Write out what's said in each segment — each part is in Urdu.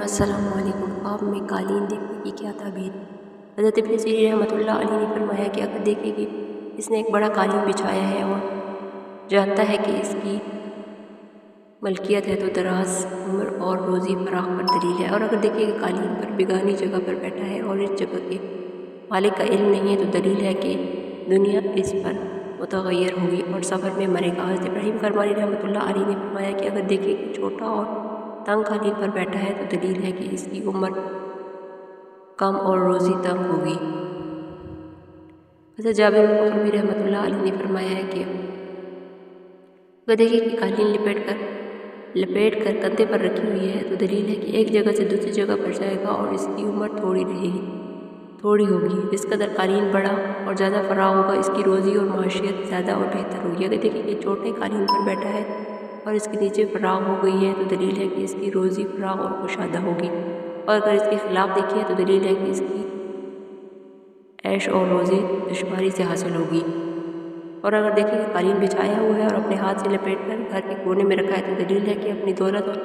السلام علیکم۔ خواب میں قالین دیکھنے کی کیا تعبیر؟ حضرت ابن سیرین رحمۃ اللہ علیہ نے فرمایا کہ اگر دیکھے کہ اس نے ایک بڑا قالین بچھایا ہے اور جانتا ہے کہ اس کی ملکیت ہے تو دراز عمر اور روزی فراخ پر دلیل ہے، اور اگر دیکھے کہ قالین پر بیگانی جگہ پر بیٹھا ہے اور اس جگہ کے مالک کا علم نہیں ہے تو دلیل ہے کہ دنیا اس پر متغیر ہوگی اور سفر میں مرے گا۔ حضرت ابراہیم کرمانی رحمۃ اللہ علیہ نے فرمایا کہ اگر دیکھے کہ چھوٹا اور تنگ قالین پر بیٹھا ہے تو دلیل ہے کہ اس کی عمر کم اور روزی تنگ ہوگی۔ حضرت جابر بن مخرمی رحمۃ اللہ علیہ نے فرمایا ہے کہ اگر دیکھے کہ قالین لپیٹ کر کندھے پر رکھی ہوئی ہے تو دلیل ہے کہ ایک جگہ سے دوسری جگہ پر جائے گا اور اس کی عمر تھوڑی ہوگی۔ جس قدر قالین بڑا اور زیادہ فراخ ہوگا اس کی روزی اور معیشت زیادہ اور بہتر ہوگی۔ اگر دیکھیں کہ چھوٹے قالین پر بیٹھا ہے اور اس کے نیچے فراخ ہو گئی ہے تو دلیل ہے کہ اس کی روزی فراخ اور کشادہ ہوگی، اور اگر اس کے خلاف دیکھیے تو دلیل ہے کہ اس کی عیش اور روزی دشواری سے حاصل ہوگی۔ اور اگر دیکھیں کہ قالین بچھایا ہوا ہے اور اپنے ہاتھ سے لپیٹ کر گھر کے کونے میں رکھا ہے تو دلیل ہے کہ اپنی دولت اور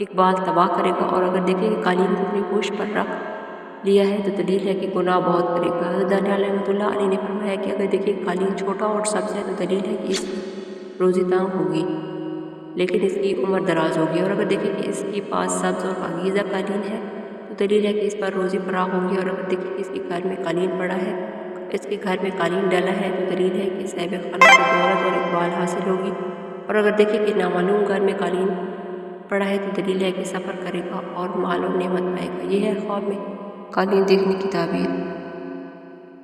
اقبال تباہ کرے گا، اور اگر دیکھیں کہ قالین کو اپنی پوش پر رکھ لیا ہے تو دلیل ہے کہ گناہ بہت کرے گا۔ حضرت دانیال رحمۃ اللہ علیہ نے فرمایا کہ اگر دیکھیں کہ قالین چھوٹا اور سبز ہے تو دلیل ہے کہ اس کی روزی تنگ ہوگی لیکن اس کی عمر دراز ہوگی، اور اگر دیکھیں کہ اس کے پاس سبز اور پاکیزہ قالین ہے تو دلیل ہے کہ اس پر روزی فراخ ہوگی، اور اگر دیکھیں کہ اس کے گھر میں قالین پڑا ہے، اس کے گھر میں قالین ڈالا ہے تو دلیل ہے کہ صاحب خانہ کو دولت اور اقبال حاصل ہوگی، اور اگر دیکھیں کہ نامعلوم گھر میں قالین پڑا ہے تو دلیل ہے کہ سفر کرے گا اور مال و نعمت پائے گا۔ یہ ہے خواب میں قالین دیکھنے کی تعبیر۔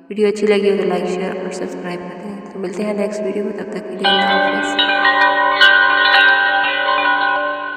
ویڈیو اچھی لگی ہو تو لائک، شیئر اور سبسکرائب کر دیں۔ تو ملتے ہیں نیکسٹ ویڈیو میں، تب تک کے لیے اللہ حافظ۔